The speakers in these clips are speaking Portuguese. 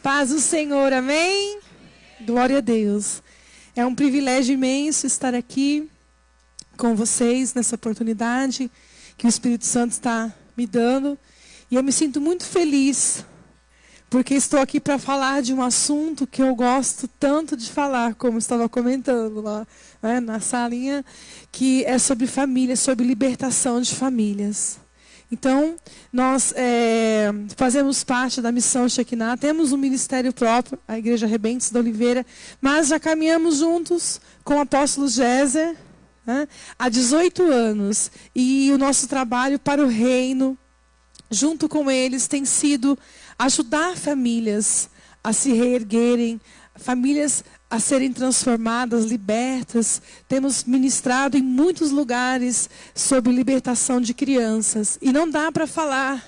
Paz do Senhor, amém? Glória a Deus. É um privilégio imenso estar aqui com vocês nessa oportunidade que o Espírito Santo está me dando. E eu me sinto muito feliz, porque estou aqui para falar de um assunto que eu gosto tanto de falar, como estava comentando lá, né, na salinha, que é sobre família, sobre libertação de famílias. Então, nós fazemos parte da missão Shekinah, temos um ministério próprio, a Igreja Rebentes da Oliveira, mas já caminhamos juntos com o apóstolo Géser, né, há 18 anos. E o nosso trabalho para o reino, junto com eles, tem sido ajudar famílias a se reerguerem, famílias a serem transformadas, libertas. Temos ministrado em muitos lugares sobre libertação de crianças. E não dá para falar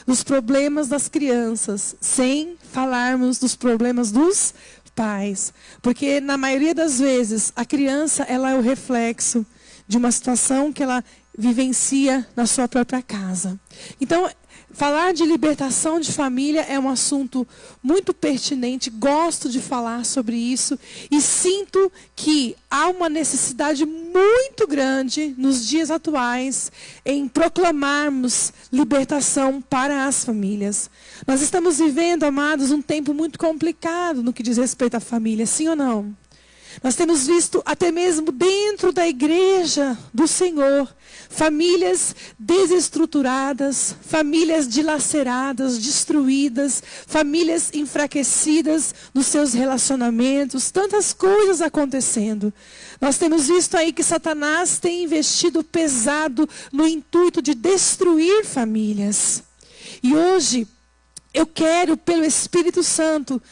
dos problemas das crianças sem falarmos dos problemas dos pais. Porque na maioria das vezes a criança ela é o reflexo de uma situação que ela vivencia na sua própria casa. Então, falar de libertação de família é um assunto muito pertinente, gosto de falar sobre isso e sinto que há uma necessidade muito grande nos dias atuais em proclamarmos libertação para as famílias. Nós estamos vivendo, amados, um tempo muito complicado no que diz respeito à família, sim ou não? Nós temos visto até mesmo dentro da igreja do Senhor, famílias desestruturadas, famílias dilaceradas, destruídas, famílias enfraquecidas nos seus relacionamentos, tantas coisas acontecendo. Nós temos visto aí que Satanás tem investido pesado no intuito de destruir famílias. E hoje, eu quero, pelo Espírito Santo,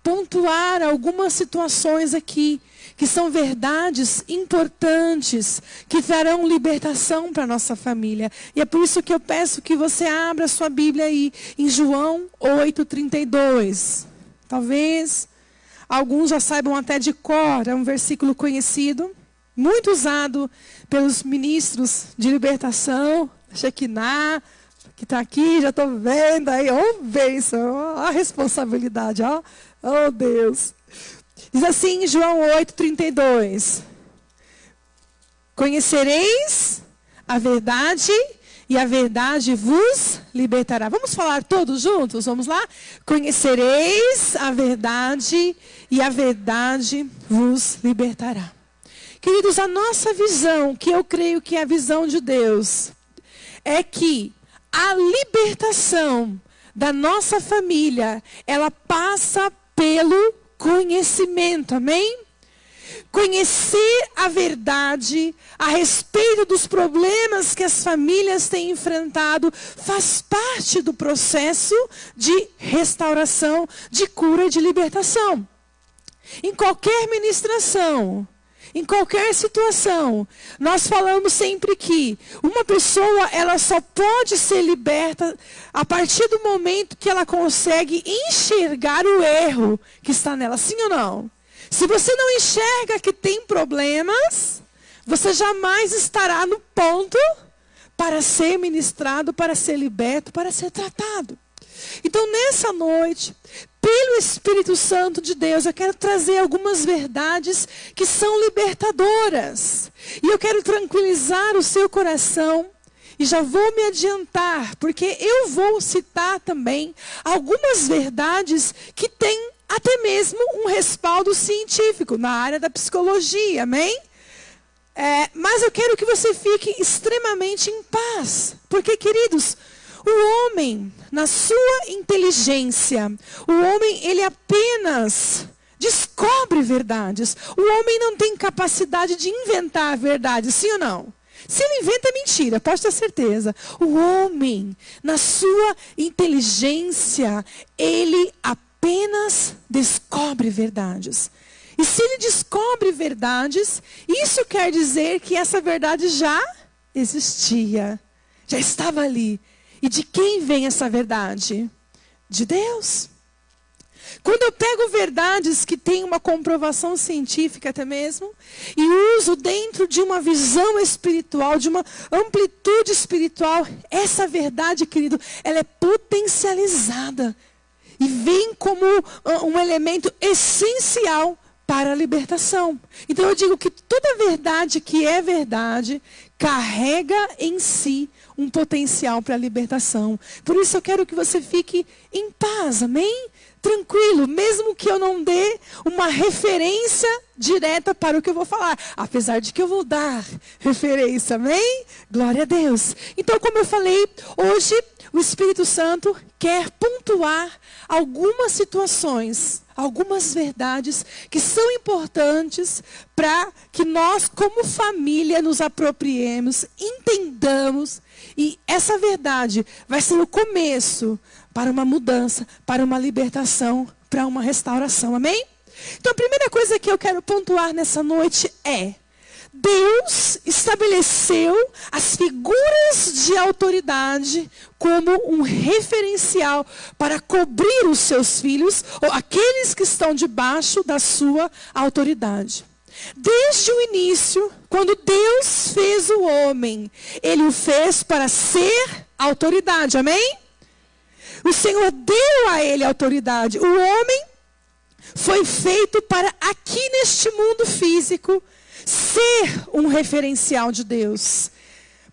pontuar algumas situações aqui, que são verdades importantes, que trarão libertação para a nossa família. E é por isso que eu peço que você abra a sua Bíblia aí, em João 8:32. Talvez alguns já saibam até de cor, é um versículo conhecido, muito usado pelos ministros de libertação, Shekinah, que está aqui, já estou vendo aí, bênção, a responsabilidade, oh Deus. Diz assim, João 8:32. Conhecereis a verdade e a verdade vos libertará. Vamos falar todos juntos? Vamos lá? Conhecereis a verdade e a verdade vos libertará. Queridos, a nossa visão, que eu creio que é a visão de Deus, é que a libertação da nossa família, ela passa pelo conhecimento, amém? Conhecer a verdade a respeito dos problemas que as famílias têm enfrentado faz parte do processo de restauração, de cura e de libertação. Em qualquer ministração, em qualquer situação, nós falamos sempre que uma pessoa ela só pode ser liberta a partir do momento que ela consegue enxergar o erro que está nela, sim ou não? Se você não enxerga que tem problemas, você jamais estará no ponto para ser ministrado, para ser liberto, para ser tratado. Então, nessa noite, pelo Espírito Santo de Deus, eu quero trazer algumas verdades que são libertadoras. E eu quero tranquilizar o seu coração. E já vou me adiantar, porque eu vou citar também algumas verdades que têm até mesmo um respaldo científico na área da psicologia, amém? Mas eu quero que você fique extremamente em paz. Porque, queridos, o homem, na sua inteligência, o homem, ele apenas descobre verdades. O homem não tem capacidade de inventar verdades, sim ou não? Se ele inventa, é mentira, pode ter certeza. O homem, na sua inteligência, ele apenas descobre verdades. E se ele descobre verdades, isso quer dizer que essa verdade já existia, já estava ali. E de quem vem essa verdade? De Deus. Quando eu pego verdades que têm uma comprovação científica até mesmo, e uso dentro de uma visão espiritual, de uma amplitude espiritual, essa verdade, querido, ela é potencializada. e vem como um elemento essencial para a libertação. Então eu digo que toda verdade que é verdade carrega em si um potencial para a libertação. Por isso eu quero que você fique em paz, amém? Tranquilo, mesmo que eu não dê uma referência direta para o que eu vou falar. Apesar de que eu vou dar referência, amém? Glória a Deus. Então, como eu falei, hoje o Espírito Santo quer pontuar algumas situações, algumas verdades que são importantes para que nós, como família, nos apropriemos, entendamos. E essa verdade vai ser o começo para uma mudança, para uma libertação, para uma restauração. Amém? Então a primeira coisa que eu quero pontuar nessa noite é: Deus estabeleceu as figuras de autoridade como um referencial para cobrir os seus filhos ou aqueles que estão debaixo da sua autoridade. Desde o início, quando Deus fez o homem, Ele o fez para ser autoridade, amém? O Senhor deu a ele autoridade. O homem foi feito para, aqui neste mundo físico, ser um referencial de Deus.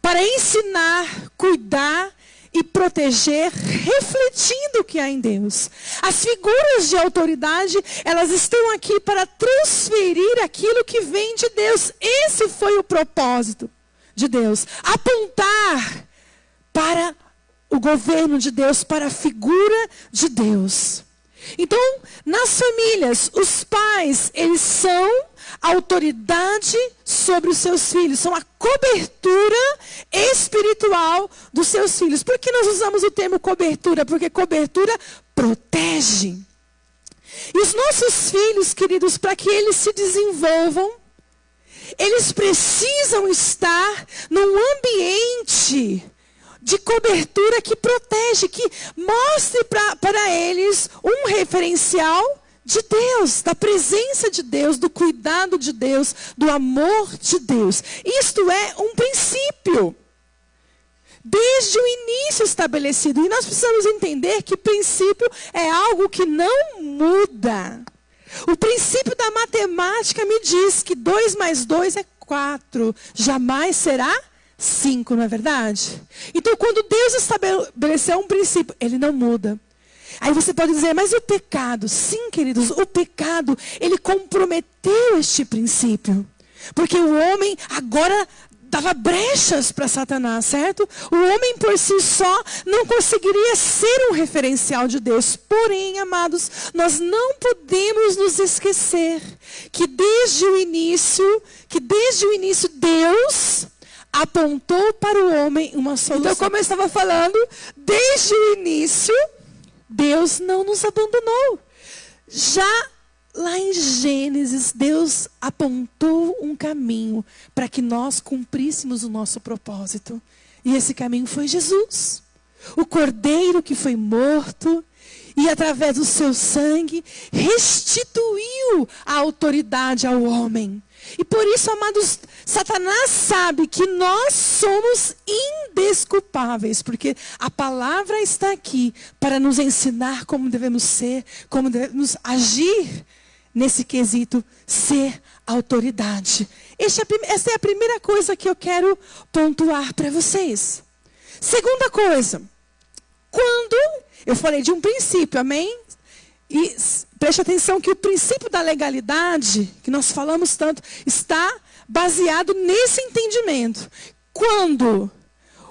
Para ensinar, cuidar e proteger, refletindo o que há em Deus. As figuras de autoridade, elas estão aqui para transferir aquilo que vem de Deus. Esse foi o propósito de Deus. Apontar para o governo de Deus, para a figura de Deus. Então, nas famílias, os pais, eles são autoridade sobre os seus filhos, são a cobertura espiritual dos seus filhos. Por que nós usamos o termo cobertura? Porque cobertura protege. E os nossos filhos, queridos, para que eles se desenvolvam, eles precisam estar num ambiente de cobertura que protege, que mostre para eles um referencial de Deus, da presença de Deus, do cuidado de Deus, do amor de Deus. Isto é um princípio, desde o início estabelecido. E nós precisamos entender que princípio é algo que não muda. O princípio da matemática me diz que 2 mais 2 é 4, jamais será 5, não é verdade? Então, quando Deus estabeleceu um princípio, ele não muda. Aí você pode dizer, mas o pecado? Sim, queridos, o pecado, ele comprometeu este princípio. Porque o homem agora dava brechas para Satanás, certo? O homem por si só não conseguiria ser um referencial de Deus. Porém, amados, nós não podemos nos esquecer que desde o início Deus apontou para o homem uma solução. Então, como eu estava falando, desde o início, Deus não nos abandonou. Já lá em Gênesis, Deus apontou um caminho para que nós cumpríssemos o nosso propósito. E esse caminho foi Jesus. O cordeiro que foi morto e através do seu sangue restituiu a autoridade ao homem. E por isso, amados, Satanás sabe que nós somos indesculpáveis, porque a palavra está aqui para nos ensinar como devemos ser, como devemos agir nesse quesito, ser autoridade. Essa é a primeira coisa que eu quero pontuar para vocês. Segunda coisa, quando eu falei de um princípio, amém? E preste atenção que o princípio da legalidade, que nós falamos tanto, está baseado nesse entendimento. Quando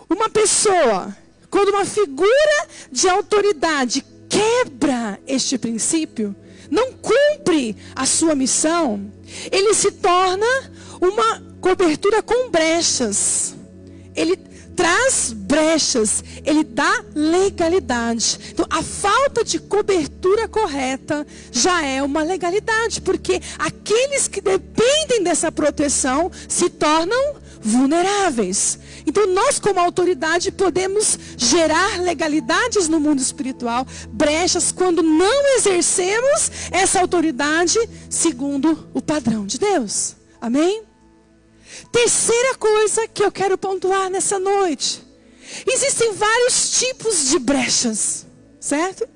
uma figura de autoridade quebra este princípio, não cumpre a sua missão, ele se torna uma cobertura com brechas. Ele traz brechas, ele dá legalidade. Então, a falta de cobertura correta já é uma legalidade, porque aqueles que dependem dessa proteção se tornam vulneráveis. Então, nós como autoridade podemos gerar legalidades no mundo espiritual, brechas, quando não exercemos essa autoridade segundo o padrão de Deus. Amém? Terceira coisa que eu quero pontuar nessa noite. Existem vários tipos de brechas, certo?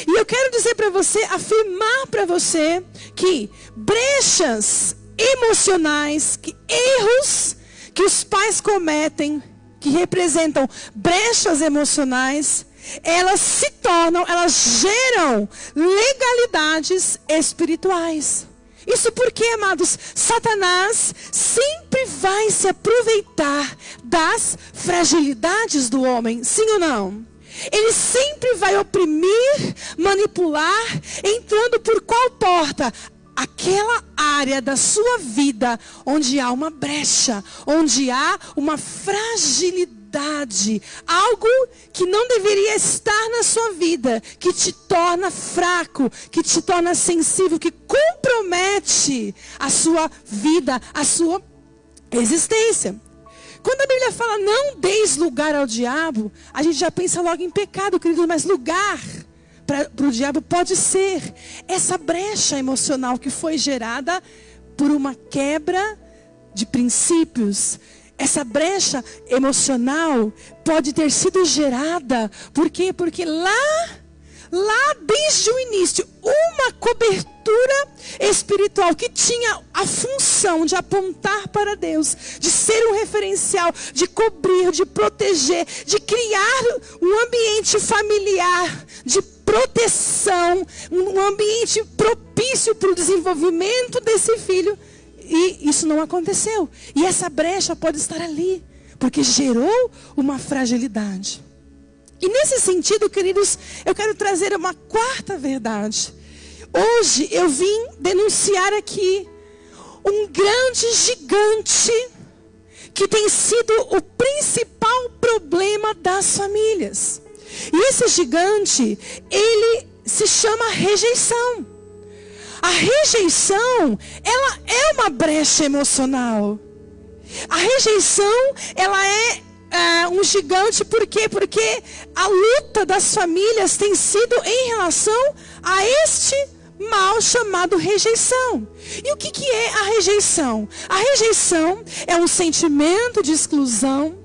E eu quero dizer para você, afirmar para você, que brechas emocionais, que erros que os pais cometem, que representam brechas emocionais, elas geram legalidades espirituais. Isso porque, amados, Satanás sempre vai se aproveitar das fragilidades do homem, sim ou não? Ele sempre vai oprimir, manipular, entrando por qual porta? Aquela área da sua vida onde há uma brecha, onde há uma fragilidade, algo que não deveria estar na sua vida, que te torna fraco, que te torna sensível, que compromete a sua vida, a sua existência. Quando a Bíblia fala não deis lugar ao diabo, a gente já pensa logo em pecado, querido, mas lugar para o diabo pode ser essa brecha emocional que foi gerada por uma quebra de princípios. Essa brecha emocional pode ter sido gerada, por quê? Porque lá desde o início, uma cobertura espiritual que tinha a função de apontar para Deus, de ser um referencial, de cobrir, de proteger, de criar um ambiente familiar, de proteção, um ambiente propício para o desenvolvimento desse filho. E isso não aconteceu. E essa brecha pode estar ali, porque gerou uma fragilidade. E nesse sentido, queridos, eu quero trazer uma quarta verdade. Hoje eu vim denunciar aqui um grande gigante que tem sido o principal problema das famílias. E esse gigante, ele se chama rejeição. A rejeição, ela é uma brecha emocional. A rejeição, ela é um gigante, por quê? Porque a luta das famílias tem sido em relação a este mal chamado rejeição. E o que é a rejeição? A rejeição é um sentimento de exclusão,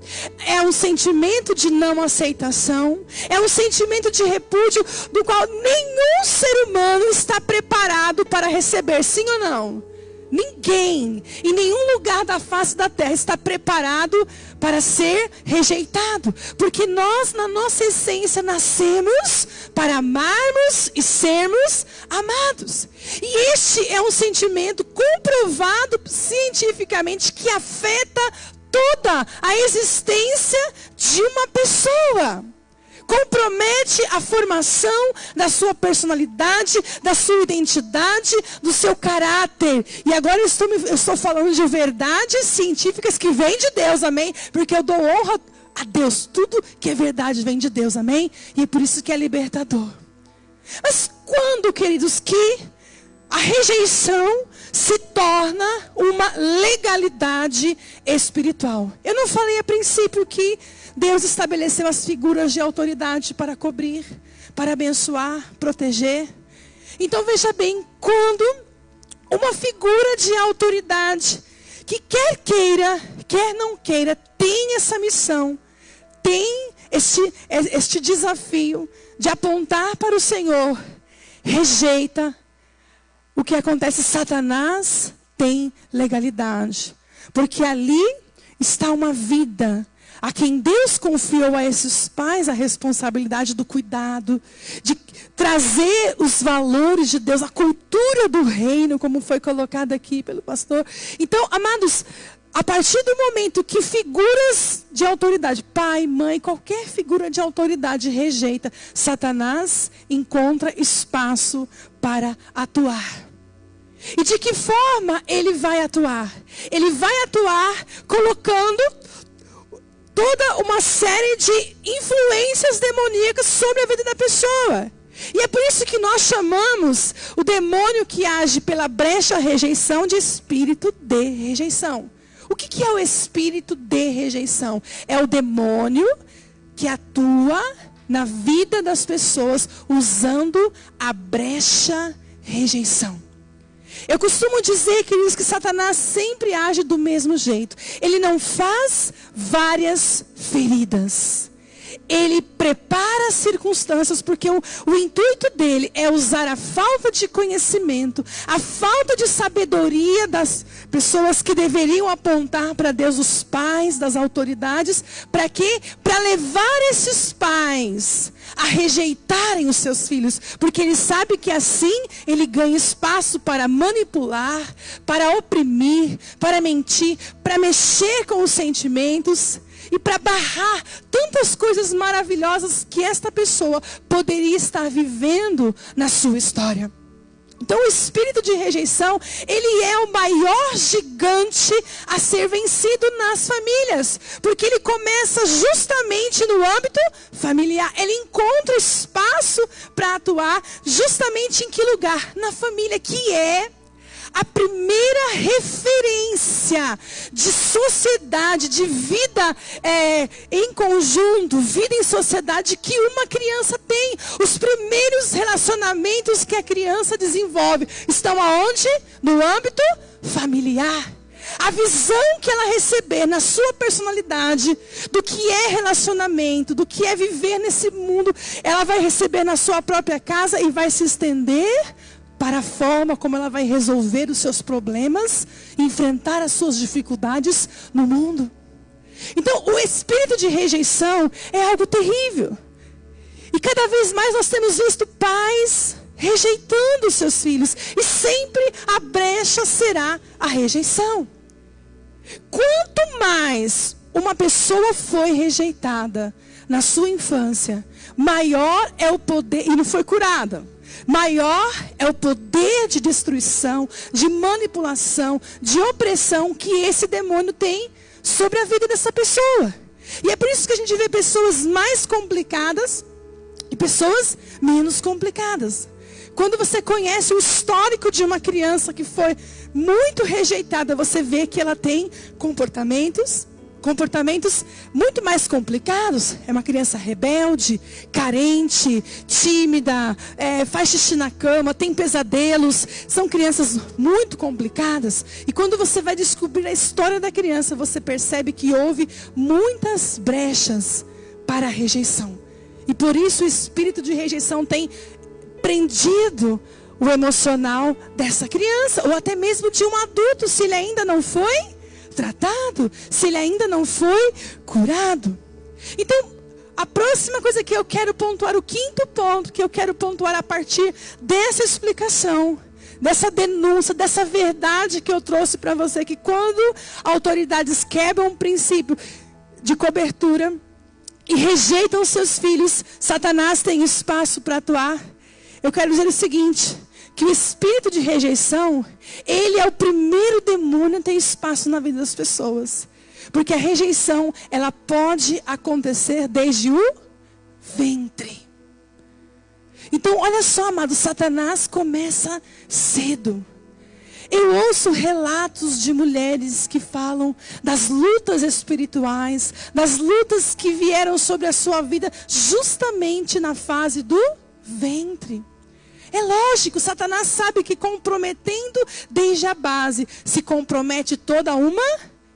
é um sentimento de não aceitação, é um sentimento de repúdio do qual nenhum ser humano está preparado para receber, sim ou não? Ninguém, em nenhum lugar da face da terra está preparado para ser rejeitado. Porque nós, na nossa essência, nascemos para amarmos e sermos amados. E este é um sentimento comprovado cientificamente que afeta toda a existência de uma pessoa. Compromete a formação da sua personalidade, da sua identidade, do seu caráter. E agora eu estou falando de verdades científicas que vêm de Deus, amém? Porque eu dou honra a Deus. Tudo que é verdade vem de Deus, amém? E é por isso que é libertador. Mas quando, queridos, que a rejeição se torna uma legalidade espiritual? Eu não falei a princípio que Deus estabeleceu as figuras de autoridade para cobrir, para abençoar, proteger. Então veja bem, quando uma figura de autoridade, que quer queira, quer não queira, tem essa missão, tem este desafio de apontar para o Senhor, rejeita, o que acontece? Satanás tem legalidade, porque ali está uma vida a quem Deus confiou a esses pais a responsabilidade do cuidado, de trazer os valores de Deus, a cultura do reino, como foi colocado aqui pelo pastor. Então, amados, a partir do momento que figuras de autoridade, pai, mãe, qualquer figura de autoridade rejeita, Satanás encontra espaço para atuar. E de que forma ele vai atuar? Ele vai atuar colocando toda uma série de influências demoníacas sobre a vida da pessoa. E é por isso que nós chamamos o demônio que age pela brecha rejeição de espírito de rejeição. O que é o espírito de rejeição? É o demônio que atua na vida das pessoas usando a brecha rejeição. Eu costumo dizer, queridos, que Satanás sempre age do mesmo jeito. Ele não faz várias feridas. ele prepara as circunstâncias, porque o intuito dele é usar a falta de conhecimento, a falta de sabedoria das pessoas que deveriam apontar para Deus, os pais, das autoridades, para quê? Para levar esses pais a rejeitarem os seus filhos, porque ele sabe que assim ele ganha espaço para manipular, para oprimir, para mentir, para mexer com os sentimentos e para barrar tantas coisas maravilhosas que esta pessoa poderia estar vivendo na sua história. Então o espírito de rejeição, ele é o maior gigante a ser vencido nas famílias. Porque ele começa justamente no âmbito familiar. Ele encontra espaço para atuar justamente em que lugar? Na família, que é a primeira referência de sociedade, de vida em conjunto, vida em sociedade que uma criança tem. Os primeiros relacionamentos que a criança desenvolve estão aonde? No âmbito familiar. A visão que ela receber na sua personalidade, do que é relacionamento, do que é viver nesse mundo, ela vai receber na sua própria casa e vai se estender para a forma como ela vai resolver os seus problemas, enfrentar as suas dificuldades no mundo. Então, o espírito de rejeição é algo terrível. E cada vez mais nós temos visto pais rejeitando os seus filhos. E sempre a brecha será a rejeição. Quanto mais uma pessoa foi rejeitada na sua infância, maior é o poder, e não foi curada, maior é o poder de destruição, de manipulação, de opressão que esse demônio tem sobre a vida dessa pessoa. E é por isso que a gente vê pessoas mais complicadas e pessoas menos complicadas. Quando você conhece o histórico de uma criança que foi muito rejeitada, você vê que ela tem comportamentos muito mais complicados. É uma criança rebelde, carente, tímida, faz xixi na cama, tem pesadelos. São crianças muito complicadas. E quando você vai descobrir a história da criança, você percebe que houve muitas brechas para a rejeição. E por isso o espírito de rejeição tem prendido o emocional dessa criança, ou até mesmo de um adulto, se ele ainda não foi tratado, se ele ainda não foi curado. Então, a próxima coisa que eu quero pontuar, o quinto ponto que eu quero pontuar a partir dessa explicação, dessa denúncia, dessa verdade que eu trouxe para você, que quando autoridades quebram um princípio de cobertura e rejeitam seus filhos, Satanás tem espaço para atuar. Eu quero dizer o seguinte, que o espírito de rejeição, ele é o primeiro demônio a ter espaço na vida das pessoas. Porque a rejeição, ela pode acontecer desde o ventre. Então, olha só, amado, Satanás começa cedo. Eu ouço relatos de mulheres que falam das lutas espirituais, das lutas que vieram sobre a sua vida justamente na fase do ventre. É lógico, Satanás sabe que comprometendo desde a base, se compromete toda uma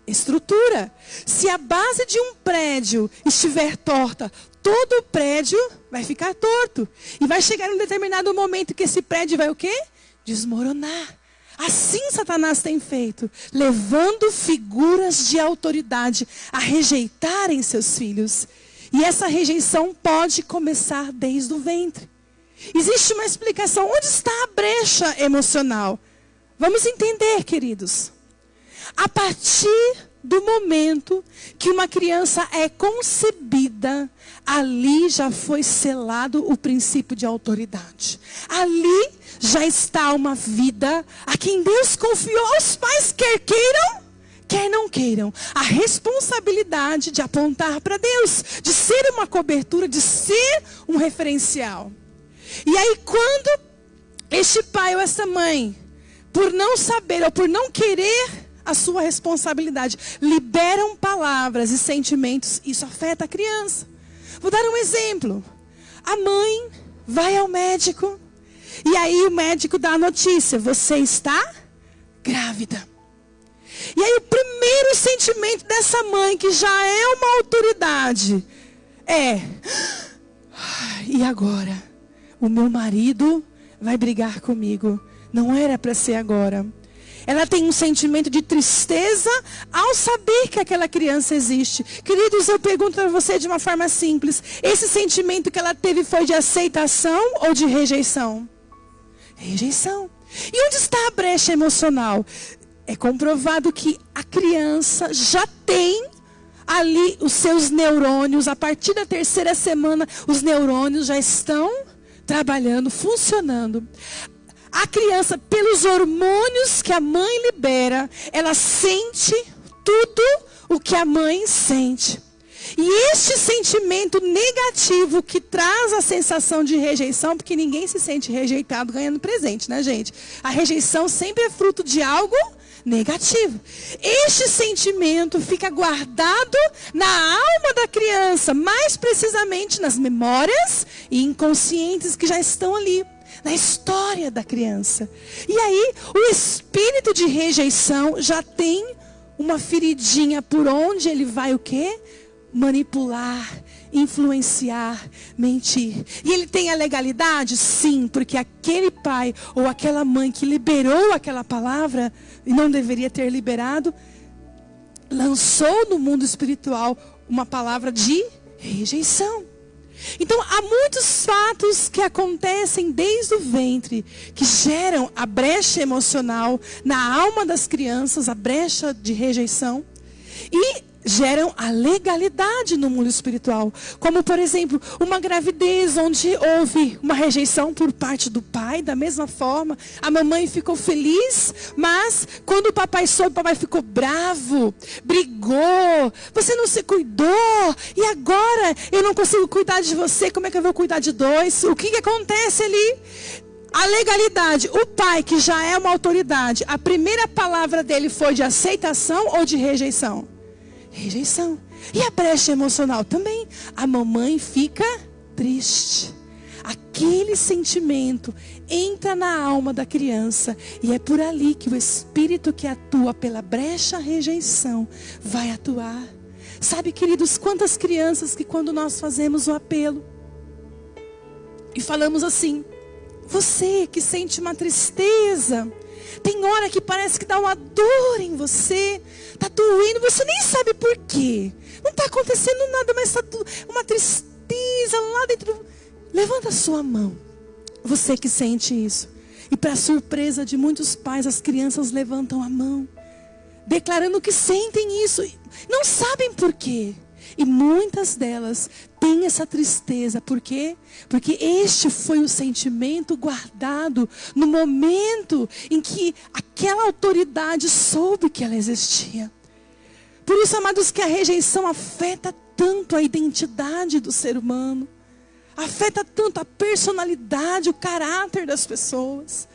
estrutura. Se a base de um prédio estiver torta, todo o prédio vai ficar torto. E vai chegar um determinado momento que esse prédio vai o quê? Desmoronar. Assim Satanás tem feito, levando figuras de autoridade a rejeitarem seus filhos. E essa rejeição pode começar desde o ventre. Existe uma explicação. Onde está a brecha emocional? Vamos entender, queridos. A partir do momento que uma criança é concebida, ali já foi selado o princípio de autoridade. Ali já está uma vida a quem Deus confiou aos pais, quer queiram, quer não queiram, a responsabilidade de apontar para Deus, de ser uma cobertura, de ser um referencial. E aí quando este pai ou essa mãe, por não saber ou por não querer a sua responsabilidade, liberam palavras e sentimentos, isso afeta a criança. Vou dar um exemplo. A mãe vai ao médico e aí o médico dá a notícia, você está grávida. E aí o primeiro sentimento dessa mãe, que já é uma autoridade, E agora? O meu marido vai brigar comigo. Não era para ser agora. Ela tem um sentimento de tristeza ao saber que aquela criança existe. Queridos, eu pergunto para você de uma forma simples. Esse sentimento que ela teve foi de aceitação ou de rejeição? Rejeição. E onde está a brecha emocional? É comprovado que a criança já tem ali os seus neurônios. A partir da 3ª semana, os neurônios já estão trabalhando, funcionando. A criança, pelos hormônios que a mãe libera, ela sente tudo o que a mãe sente. E este sentimento negativo que traz a sensação de rejeição, porque ninguém se sente rejeitado ganhando presente, né, gente? A rejeição sempre é fruto de algo negativo. Este sentimento fica guardado na alma da criança, mais precisamente nas memórias e inconscientes que já estão ali, na história da criança. E aí, o espírito de rejeição já tem uma feridinha por onde ele vai o quê? Manipular, influenciar, mentir. E ele tem a legalidade? Sim, porque aquele pai ou aquela mãe que liberou aquela palavra e não deveria ter liberado, lançou no mundo espiritual uma palavra de rejeição. Então, há muitos fatos que acontecem desde o ventre, que geram a brecha emocional na alma das crianças, a brecha de rejeição, e geram a legalidade no mundo espiritual. Como, por exemplo, uma gravidez onde houve uma rejeição por parte do pai, da mesma forma, a mamãe ficou feliz, mas quando o papai soube, o papai ficou bravo, brigou, você não se cuidou, e agora eu não consigo cuidar de você, como é que eu vou cuidar de dois? O que acontece ali? A legalidade, o pai que já é uma autoridade, a primeira palavra dele foi de aceitação ou de rejeição? Rejeição. E a brecha emocional também. A mamãe fica triste. Aquele sentimento entra na alma da criança. E é por ali que o espírito que atua pela brecha rejeição vai atuar. Sabe, queridos, quantas crianças que quando nós fazemos o apelo e falamos assim: você que sente uma tristeza, tem hora que parece que dá uma dor em você, está doendo, você nem sabe por quê. Não está acontecendo nada, mas está uma tristeza lá dentro. Levanta a sua mão, você que sente isso. E para surpresa de muitos pais, as crianças levantam a mão, declarando que sentem isso, não sabem por quê. E muitas delas têm essa tristeza. Por quê? Porque este foi o sentimento guardado no momento em que aquela autoridade soube que ela existia. Por isso, amados, que a rejeição afeta tanto a identidade do ser humano. Afeta tanto a personalidade, o caráter das pessoas.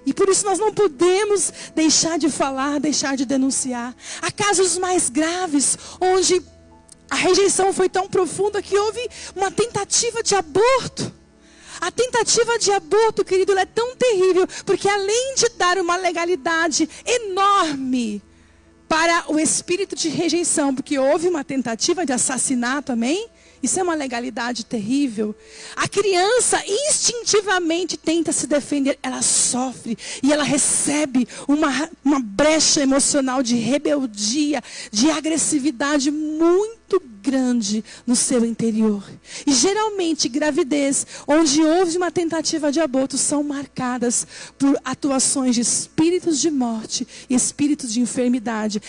E por isso nós não podemos deixar de falar, deixar de denunciar. Há casos mais graves, onde a rejeição foi tão profunda que houve uma tentativa de aborto. A tentativa de aborto, querido, ela é tão terrível, porque além de dar uma legalidade enorme para o espírito de rejeição, porque houve uma tentativa de assassinato, amém? Isso é uma legalidade terrível. A criança instintivamente tenta se defender. Ela sofre e ela recebe uma brecha emocional de rebeldia, de agressividade muito grande no seu interior. E geralmente gravidez, onde houve uma tentativa de aborto, são marcadas por atuações de espíritos de morte e espíritos de enfermidade.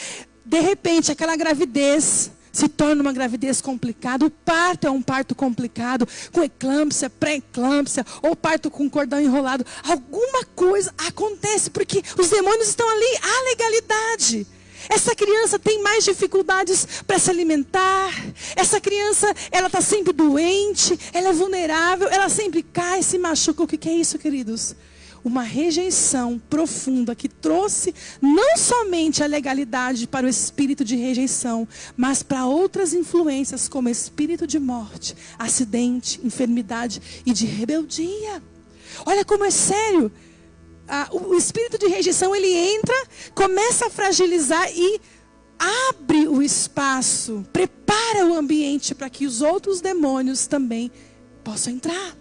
De repente, aquela gravidez se torna uma gravidez complicada. O parto é um parto complicado, com eclâmpsia, pré-eclâmpsia, ou parto com cordão enrolado. Alguma coisa acontece, porque os demônios estão ali. Há legalidade. Essa criança tem mais dificuldades para se alimentar. Essa criança, ela está sempre doente, ela é vulnerável, ela sempre cai, se machuca. O que é isso, queridos? Uma rejeição profunda que trouxe não somente a legalidade para o espírito de rejeição, mas para outras influências como espírito de morte, acidente, enfermidade e de rebeldia. Olha como é sério. O espírito de rejeição, ele entra, começa a fragilizar e abre o espaço, prepara o ambiente para que os outros demônios também possam entrar.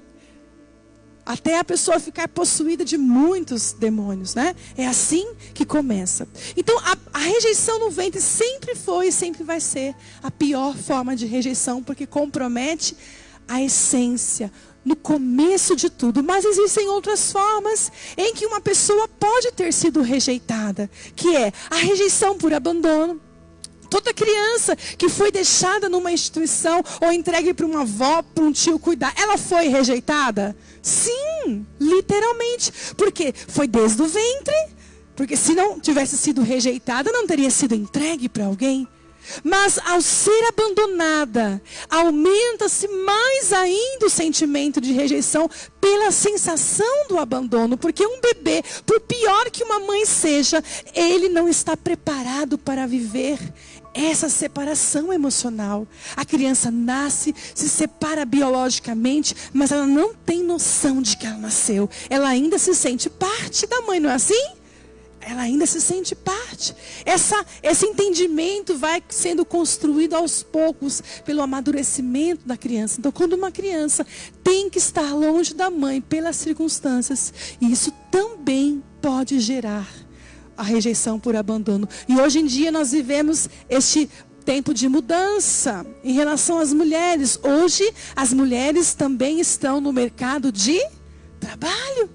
Até a pessoa ficar possuída de muitos demônios, né? É assim que começa. Então, a rejeição no ventre sempre foi e sempre vai ser a pior forma de rejeição, porque compromete a essência, no começo de tudo. Mas existem outras formas em que uma pessoa pode ter sido rejeitada, que é a rejeição por abandono. Toda criança que foi deixada numa instituição ou entregue para uma avó, para um tio cuidar, ela foi rejeitada? Sim, literalmente. Porque foi desde o ventre. Porque se não tivesse sido rejeitada, não teria sido entregue para alguém. Mas ao ser abandonada, aumenta-se mais ainda o sentimento de rejeição pela sensação do abandono. Porque um bebê, por pior que uma mãe seja, ele não está preparado para viver essa separação emocional. A criança nasce, se separa biologicamente, mas ela não tem noção de que ela nasceu. Ela ainda se sente parte da mãe, não é assim? Ela ainda se sente parte. Esse entendimento vai sendo construído aos poucos pelo amadurecimento da criança. Então, quando uma criança tem que estar longe da mãe pelas circunstâncias, isso também pode gerar a rejeição por abandono. E hoje em dia nós vivemos este tempo de mudança em relação às mulheres. Hoje as mulheres também estão no mercado de trabalho.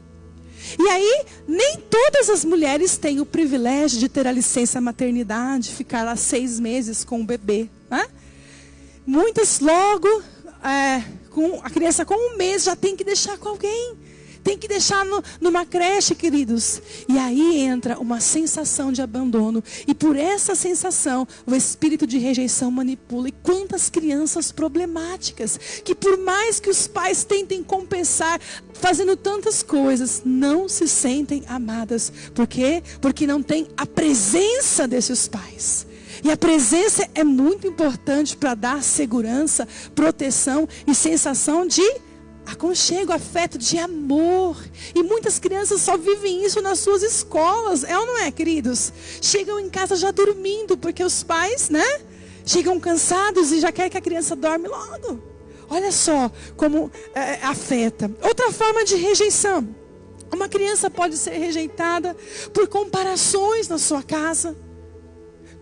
E aí, nem todas as mulheres têm o privilégio de ter a licença maternidade, ficar lá 6 meses com o bebê, né? Muitas logo, com a criança com 1 mês, já tem que deixar com alguém. Tem que deixar numa creche, queridos. E aí entra uma sensação de abandono. E por essa sensação, o espírito de rejeição manipula. E quantas crianças problemáticas, que por mais que os pais tentem compensar, fazendo tantas coisas, não se sentem amadas. Por quê? Porque não tem a presença desses pais. E a presença é muito importante para dar segurança, proteção e sensação de aconchego, afeto, de amor. E muitas crianças só vivem isso nas suas escolas. É ou não é, queridos? Chegam em casa já dormindo, porque os pais, né? Chegam cansados e já querem que a criança dorme logo. Olha só como afeta. Outra forma de rejeição. Uma criança pode ser rejeitada por comparações na sua casa.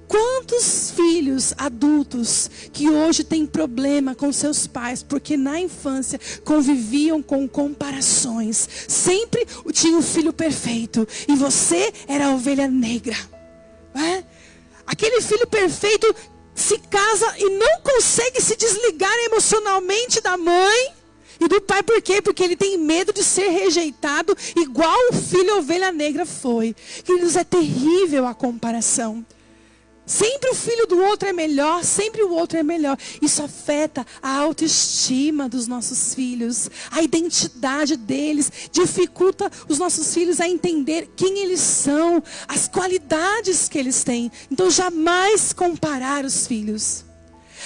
Quantos filhos adultos que hoje têm problema com seus pais porque na infância conviviam com comparações. Sempre tinha o filho perfeito e você era a ovelha negra, né? Aquele filho perfeito se casa e não consegue se desligar emocionalmente da mãe e do pai. Por quê? Porque ele tem medo de ser rejeitado igual o filho ovelha negra foi. Queridos, é terrível a comparação. Sempre o filho do outro é melhor, sempre o outro é melhor. Isso afeta a autoestima dos nossos filhos, a identidade deles, dificulta os nossos filhos a entender quem eles são, as qualidades que eles têm. Então jamais comparar os filhos.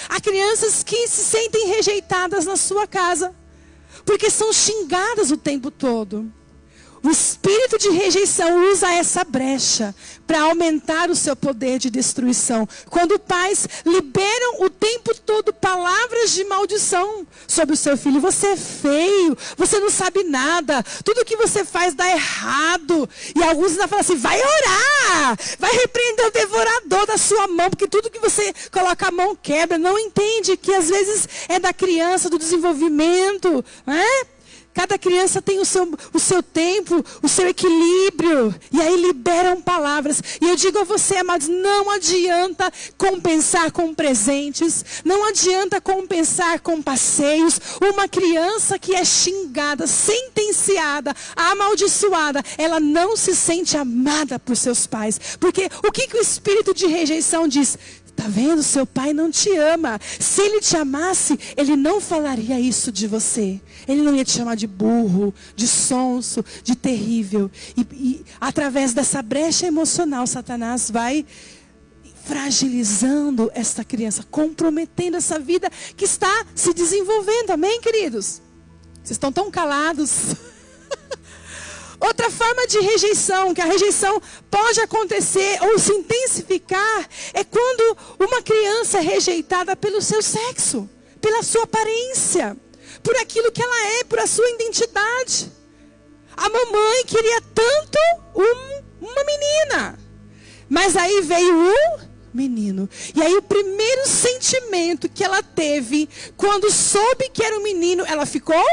Há crianças que se sentem rejeitadas na sua casa, porque são xingadas o tempo todo. O espírito de rejeição usa essa brecha para aumentar o seu poder de destruição. Quando pais liberam o tempo todo palavras de maldição sobre o seu filho. Você é feio, você não sabe nada, tudo que você faz dá errado. E alguns ainda falam assim, vai orar, vai repreender o devorador da sua mão, porque tudo que você coloca a mão quebra. Não entende que às vezes é da criança, do desenvolvimento, né? Cada criança tem o seu tempo, o seu equilíbrio. E aí liberam palavras. E eu digo a você, amados, não adianta compensar com presentes. Não adianta compensar com passeios. Uma criança que é xingada, sentenciada, amaldiçoada, ela não se sente amada por seus pais. Porque o que o espírito de rejeição diz? Tá vendo? Seu pai não te ama. Se ele te amasse, ele não falaria isso de você. Ele não ia te chamar de burro, de sonso, de terrível. E através dessa brecha emocional, Satanás vai fragilizando esta criança, comprometendo essa vida que está se desenvolvendo. Amém, queridos? Vocês estão tão calados. Outra forma de rejeição, que a rejeição pode acontecer ou se intensificar, é quando uma criança é rejeitada pelo seu sexo, pela sua aparência, por aquilo que ela é, por a sua identidade. A mamãe queria tanto uma menina, mas aí veio um menino. E aí o primeiro sentimento que ela teve, quando soube que era um menino, ela ficou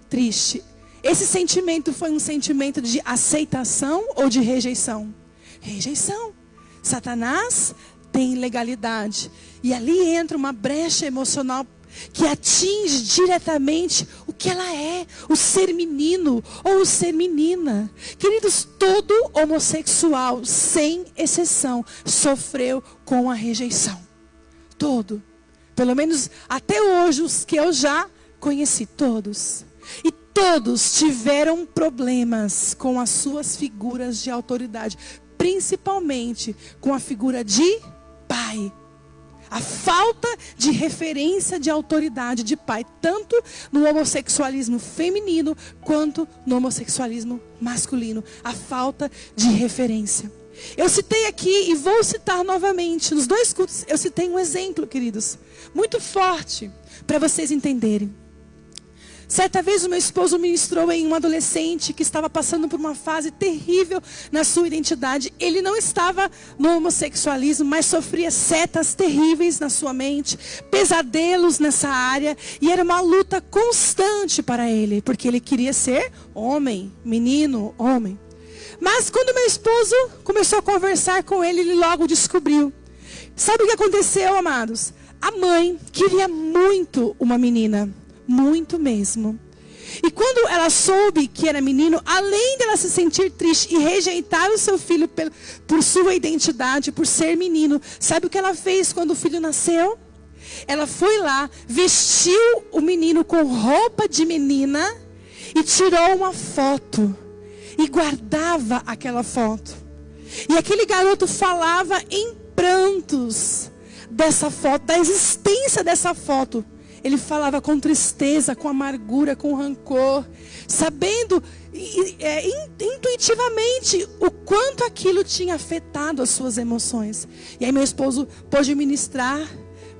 triste. Esse sentimento foi um sentimento de aceitação ou de rejeição? Rejeição. Satanás tem legalidade. E ali entra uma brecha emocional que atinge diretamente o que ela é, o ser menino ou o ser menina. Queridos, todo homossexual, sem exceção, sofreu com a rejeição. Todo. Pelo menos até hoje, os que eu já conheci, todos. E todos tiveram problemas com as suas figuras de autoridade, principalmente com a figura de pai. A falta de referência de autoridade de pai, tanto no homossexualismo feminino quanto no homossexualismo masculino. A falta de referência. Eu citei aqui e vou citar novamente. Nos 2 cultos eu citei um exemplo, queridos, muito forte para vocês entenderem. Certa vez o meu esposo ministrou em um adolescente que estava passando por uma fase terrível na sua identidade. Ele não estava no homossexualismo, mas sofria setas terríveis na sua mente, pesadelos nessa área, e era uma luta constante para ele, porque ele queria ser homem, menino, homem. Mas quando meu esposo começou a conversar com ele, ele logo descobriu. Sabe o que aconteceu, amados? A mãe queria muito uma menina. Muito mesmo. E quando ela soube que era menino, além dela se sentir triste e rejeitar o seu filho por sua identidade, por ser menino, sabe o que ela fez quando o filho nasceu? Ela foi lá, vestiu o menino com roupa de menina e tirou uma foto. E guardava aquela foto. E aquele garoto falava em prantos dessa foto, da existência dessa foto. Ele falava com tristeza, com amargura, com rancor, sabendo intuitivamente o quanto aquilo tinha afetado as suas emoções. E aí meu esposo pôde ministrar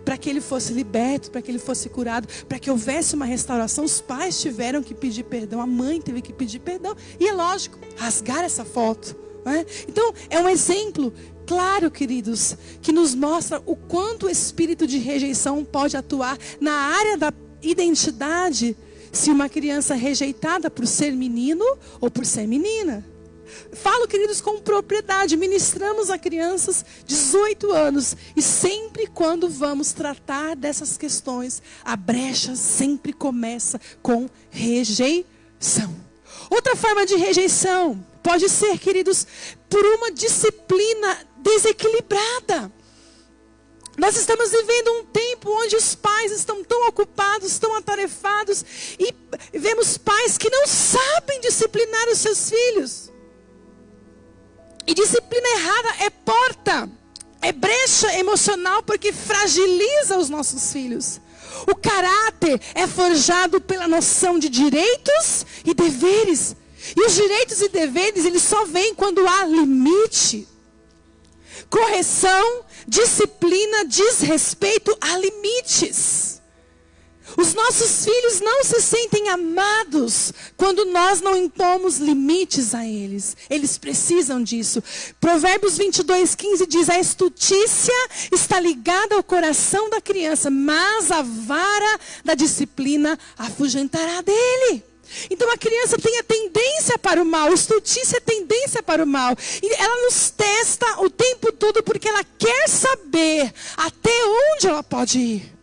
para que ele fosse liberto, para que ele fosse curado, para que houvesse uma restauração. Os pais tiveram que pedir perdão, a mãe teve que pedir perdão. E é lógico, rasgar essa foto. Né? Então, é um exemplo claro, queridos, que nos mostra o quanto o espírito de rejeição pode atuar na área da identidade, se uma criança é rejeitada por ser menino ou por ser menina. Falo, queridos, com propriedade. Ministramos a crianças de 18 anos. E sempre quando vamos tratar dessas questões, a brecha sempre começa com rejeição. Outra forma de rejeição pode ser, queridos, por uma disciplina desequilibrada. Nós estamos vivendo um tempo onde os pais estão tão ocupados, tão atarefados, e vemos pais que não sabem disciplinar os seus filhos. E disciplina errada é porta, é brecha emocional, porque fragiliza os nossos filhos. O caráter é forjado pela noção de direitos e deveres. E os direitos e deveres, eles só vêm quando há limite. Correção, disciplina, diz respeito a limites. Os nossos filhos não se sentem amados quando nós não impomos limites a eles. Eles precisam disso. Provérbios 22:15 diz: a estutícia está ligada ao coração da criança, mas a vara da disciplina afugentará dele. Então a criança tem a tendência para o mal, a estutícia é tendência para o mal. E ela nos testa o tempo todo porque ela quer saber até onde ela pode ir.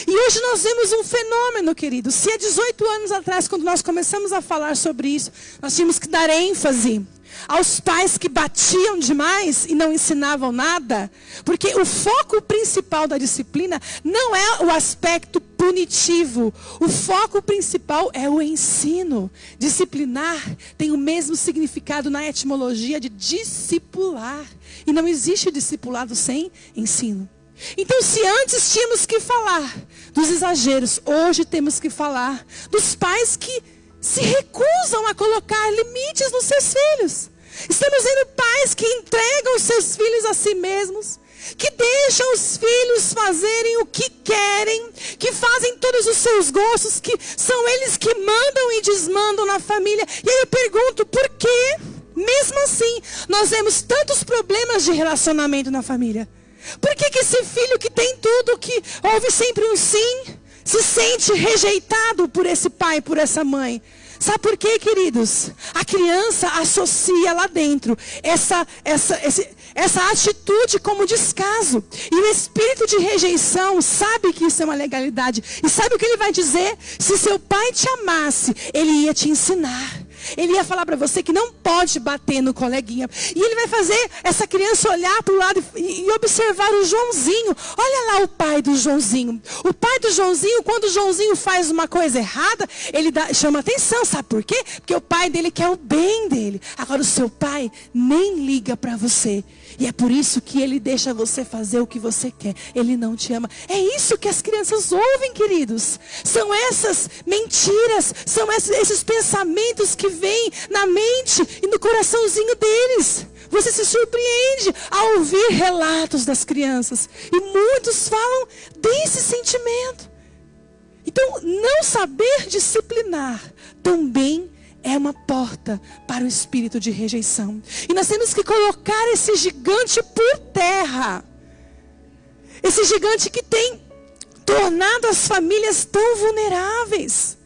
E hoje nós vemos um fenômeno, querido. Se há 18 anos atrás, quando nós começamos a falar sobre isso, nós tínhamos que dar ênfase aos pais que batiam demais e não ensinavam nada. Porque o foco principal da disciplina não é o aspecto punitivo. O foco principal é o ensino. Disciplinar tem o mesmo significado na etimologia de discipular. E não existe discipulado sem ensino. Então, se antes tínhamos que falar dos exageros, hoje temos que falar dos pais que se recusam a colocar limites nos seus filhos. Estamos vendo pais que entregam os seus filhos a si mesmos, que deixam os filhos fazerem o que querem, que fazem todos os seus gostos, que são eles que mandam e desmandam na família. E aí eu pergunto, por quê? Mesmo assim, nós vemos tantos problemas de relacionamento na família. Por que esse filho que tem tudo, que ouve sempre um sim, se sente rejeitado por esse pai, por essa mãe? Sabe por quê, queridos? A criança associa lá dentro essa atitude como descaso. E o espírito de rejeição sabe que isso é uma legalidade. E sabe o que ele vai dizer? Se seu pai te amasse, ele ia te ensinar. Ele ia falar para você que não pode bater no coleguinha. E ele vai fazer essa criança olhar para o lado e observar o Joãozinho. Olha lá o pai do Joãozinho. O pai do Joãozinho, quando o Joãozinho faz uma coisa errada, ele chama atenção. Sabe por quê? Porque o pai dele quer o bem dele. Agora o seu pai nem liga para você. E é por isso que ele deixa você fazer o que você quer. Ele não te ama. É isso que as crianças ouvem, queridos. São essas mentiras, são esses pensamentos que vêm na mente e no coraçãozinho deles. Você se surpreende ao ouvir relatos das crianças. E muitos falam desse sentimento. Então, não saber disciplinar também é uma porta para o espírito de rejeição. E nós temos que colocar esse gigante por terra. Esse gigante que tem tornado as famílias tão vulneráveis.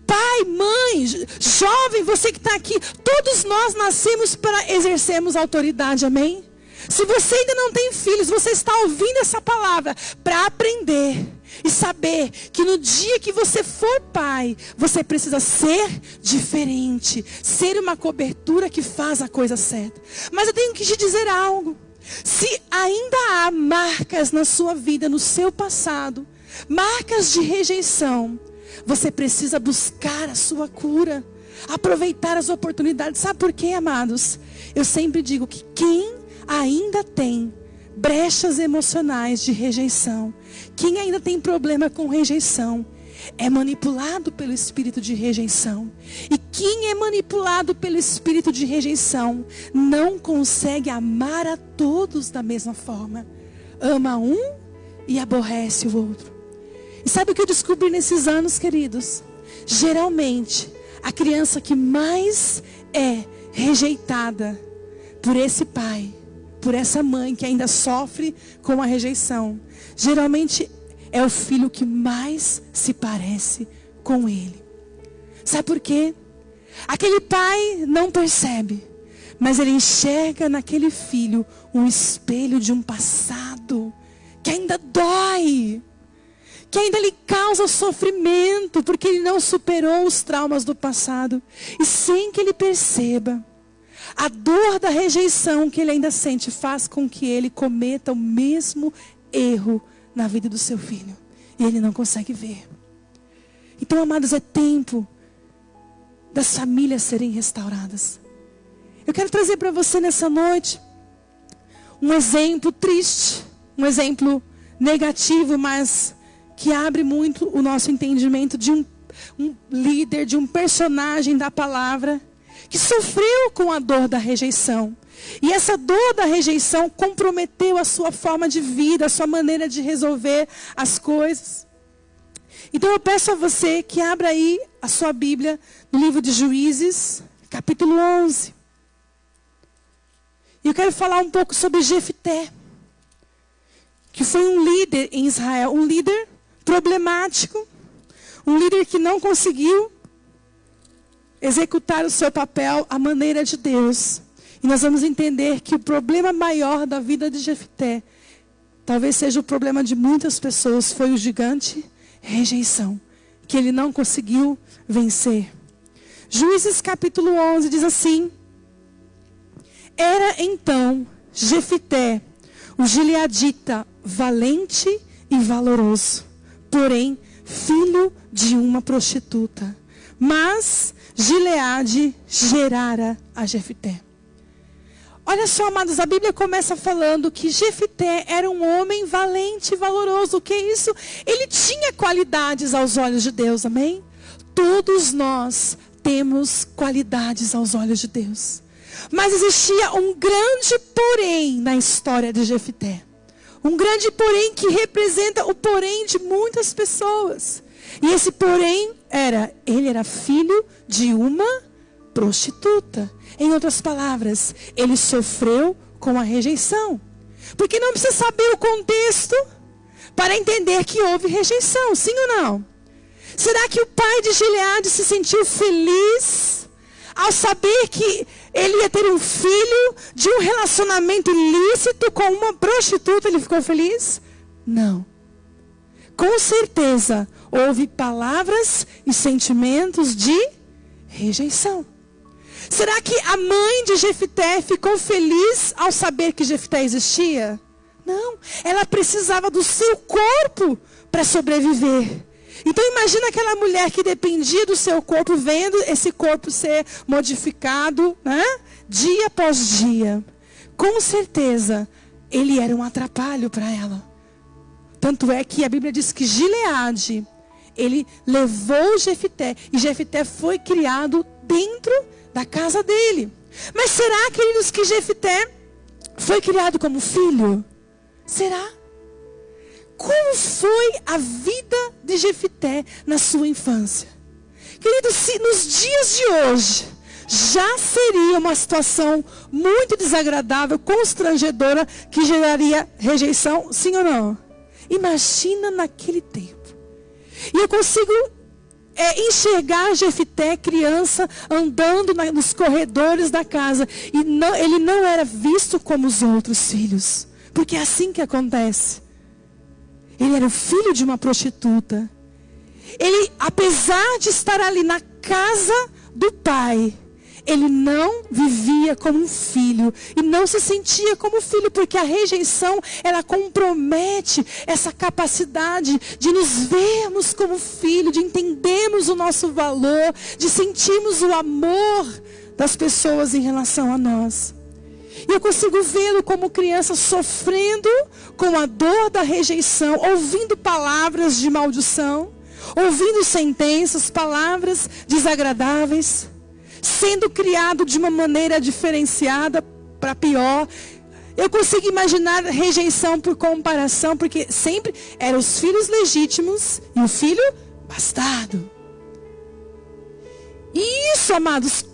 Pai, mãe, jovem, você que está aqui, todos nós nascemos para exercermos autoridade, amém? Se você ainda não tem filhos, você está ouvindo essa palavra para aprender e saber que no dia que você for pai, você precisa ser diferente, ser uma cobertura que faz a coisa certa. Mas eu tenho que te dizer algo. Se ainda há marcas na sua vida, no seu passado, marcas de rejeição, você precisa buscar a sua cura, aproveitar as oportunidades. Sabe por quê, amados? Eu sempre digo que quem ainda tem brechas emocionais de rejeição, quem ainda tem problema com rejeição, é manipulado pelo espírito de rejeição. E quem é manipulado pelo espírito de rejeição não consegue amar a todos da mesma forma. Ama um e aborrece o outro. E sabe o que eu descobri nesses anos, queridos? Geralmente, a criança que mais é rejeitada por esse pai, por essa mãe que ainda sofre com a rejeição, geralmente é o filho que mais se parece com ele. Sabe por quê? Aquele pai não percebe, mas ele enxerga naquele filho um espelho de um passado que ainda dói, que ainda lhe causa sofrimento, porque ele não superou os traumas do passado. E sem que ele perceba, a dor da rejeição que ele ainda sente faz com que ele cometa o mesmo erro na vida do seu filho. E ele não consegue ver. Então, amados, é tempo das famílias serem restauradas. Eu quero trazer para você nessa noite um exemplo triste, um exemplo negativo, mas que abre muito o nosso entendimento de um líder, de um personagem da palavra, que sofreu com a dor da rejeição. E essa dor da rejeição comprometeu a sua forma de vida, a sua maneira de resolver as coisas. Então eu peço a você que abra aí a sua Bíblia no livro de Juízes, capítulo 11. E eu quero falar um pouco sobre Jefté, que foi um líder em Israel, um líder problemático, um líder que não conseguiu executar o seu papel à maneira de Deus. E nós vamos entender que o problema maior da vida de Jefté, talvez seja o problema de muitas pessoas, foi o gigante rejeição, que ele não conseguiu vencer. Juízes capítulo 11 diz assim: era então Jefté, o gileadita, valente e valoroso, porém filho de uma prostituta. Mas Gileade gerara a Jefté. Olha só, amados, a Bíblia começa falando que Jefté era um homem valente e valoroso. O que é isso? Ele tinha qualidades aos olhos de Deus, amém? Todos nós temos qualidades aos olhos de Deus. Mas existia um grande porém na história de Jefté. Um grande porém que representa o porém de muitas pessoas. E esse porém ele era filho de uma prostituta. Em outras palavras, ele sofreu com a rejeição. Porque não precisa saber o contexto para entender que houve rejeição, sim ou não? Será que o pai de Gileade se sentiu feliz ao saber que ele ia ter um filho de um relacionamento ilícito com uma prostituta? Ele ficou feliz? Não. Com certeza, houve palavras e sentimentos de rejeição. Será que a mãe de Jefté ficou feliz ao saber que Jefté existia? Não, ela precisava do seu corpo para sobreviver. Então imagina aquela mulher que dependia do seu corpo, vendo esse corpo ser modificado, né? Dia após dia. Com certeza, ele era um atrapalho para ela. Tanto é que a Bíblia diz que Gileade, ele levou Jefté, e Jefté foi criado dentro da casa dele. Mas será, queridos, que Jefté foi criado como filho? Será? Como foi a vida de Jefté na sua infância? Queridos, se nos dias de hoje já seria uma situação muito desagradável, constrangedora, que geraria rejeição, sim ou não? Imagina naquele tempo. E eu consigo enxergar Jefté, criança, andando nos corredores da casa. E ele não era visto como os outros filhos. Porque é assim que acontece. Ele era o filho de uma prostituta. Ele, apesar de estar ali na casa do pai, ele não vivia como um filho. E não se sentia como filho, porque a rejeição, ela compromete essa capacidade de nos vermos como filho, de entendermos o nosso valor, de sentirmos o amor das pessoas em relação a nós. E eu consigo vê-lo como criança sofrendo com a dor da rejeição, ouvindo palavras de maldição, ouvindo sentenças, palavras desagradáveis, sendo criado de uma maneira diferenciada para pior. Eu consigo imaginar rejeição por comparação, porque sempre eram os filhos legítimos e o filho bastardo. E isso, amados,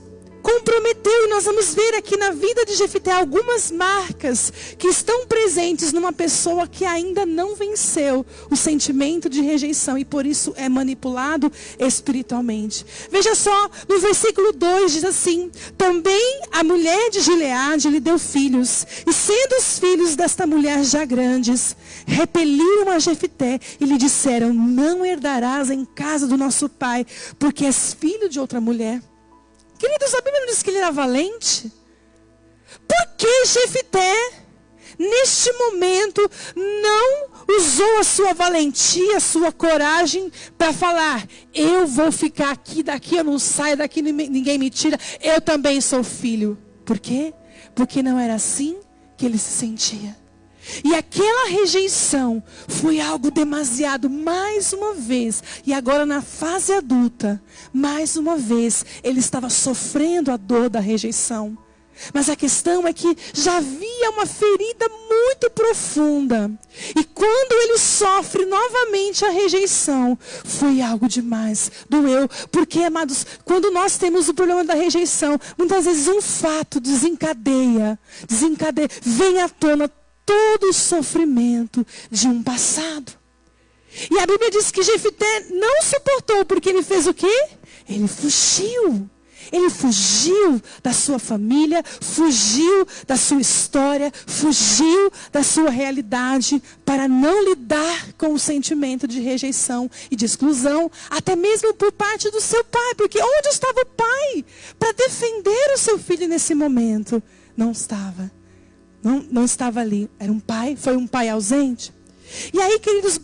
comprometeu, e nós vamos ver aqui na vida de Jefté algumas marcas que estão presentes numa pessoa que ainda não venceu o sentimento de rejeição e por isso é manipulado espiritualmente. Veja só, no versículo 2 diz assim: também a mulher de Gileade lhe deu filhos, e sendo os filhos desta mulher já grandes, repeliram a Jefté e lhe disseram: não herdarás em casa do nosso pai, porque és filho de outra mulher. Queridos, a Bíblia não diz que ele era valente? Por que Jefté, neste momento, não usou a sua valentia, a sua coragem para falar: eu vou ficar aqui, daqui eu não saio, daqui ninguém me tira, eu também sou filho? Por quê? Porque não era assim que ele se sentia. E aquela rejeição foi algo demasiado, mais uma vez. E agora na fase adulta, mais uma vez, ele estava sofrendo a dor da rejeição. Mas a questão é que já havia uma ferida muito profunda. E quando ele sofre novamente a rejeição, foi algo demais, doeu. Porque, amados, quando nós temos o problema da rejeição, muitas vezes um fato desencadeia, vem à tona todo o sofrimento de um passado. E a Bíblia diz que Jefté não suportou, porque ele fez o quê? Ele fugiu. Ele fugiu da sua família, fugiu da sua história, fugiu da sua realidade, para não lidar com o sentimento de rejeição e de exclusão, até mesmo por parte do seu pai. Porque onde estava o pai para defender o seu filho nesse momento? Não estava. Não estava ali. Foi um pai ausente. E aí, queridos,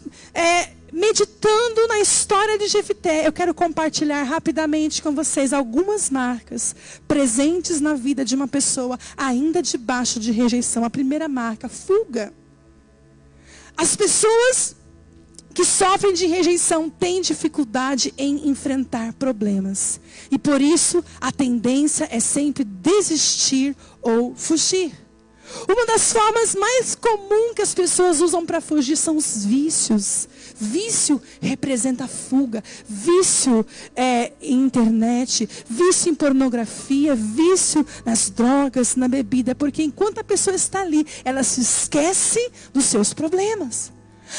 meditando na história de Jefté, eu quero compartilhar rapidamente com vocês algumas marcas presentes na vida de uma pessoa ainda debaixo de rejeição. A primeira marca: fuga. As pessoas que sofrem de rejeição têm dificuldade em enfrentar problemas. E por isso a tendência é sempre desistir ou fugir. Uma das formas mais comuns que as pessoas usam para fugir são os vícios. Vício representa fuga. Vício em internet, vício em pornografia, vício nas drogas, na bebida. Porque enquanto a pessoa está ali, ela se esquece dos seus problemas.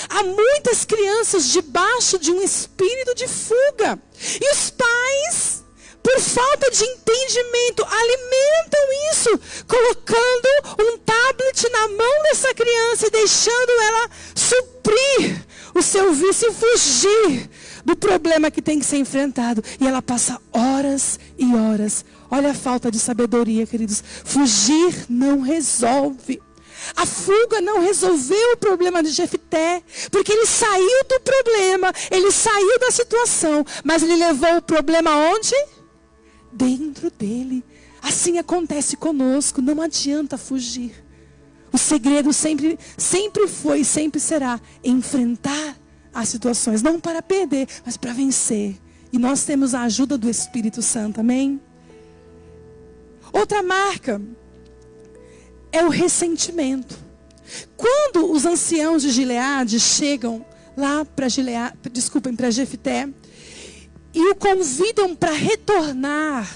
Há muitas crianças debaixo de um espírito de fuga. E os pais, por falta de entendimento, alimentam isso, colocando um tablet na mão dessa criança e deixando ela suprir o seu vício e fugir do problema que tem que ser enfrentado. E ela passa horas e horas. Olha a falta de sabedoria, queridos. Fugir não resolve. A fuga não resolveu o problema de Jefté, porque ele saiu do problema, ele saiu da situação, mas ele levou o problema onde? Dentro dele. Assim acontece conosco, não adianta fugir. O segredo sempre foi e sempre será enfrentar as situações, não para perder, mas para vencer. E nós temos a ajuda do Espírito Santo, amém? Outra marca é o ressentimento. Quando os anciãos de Gileade chegam lá para Jefté e o convidam para retornar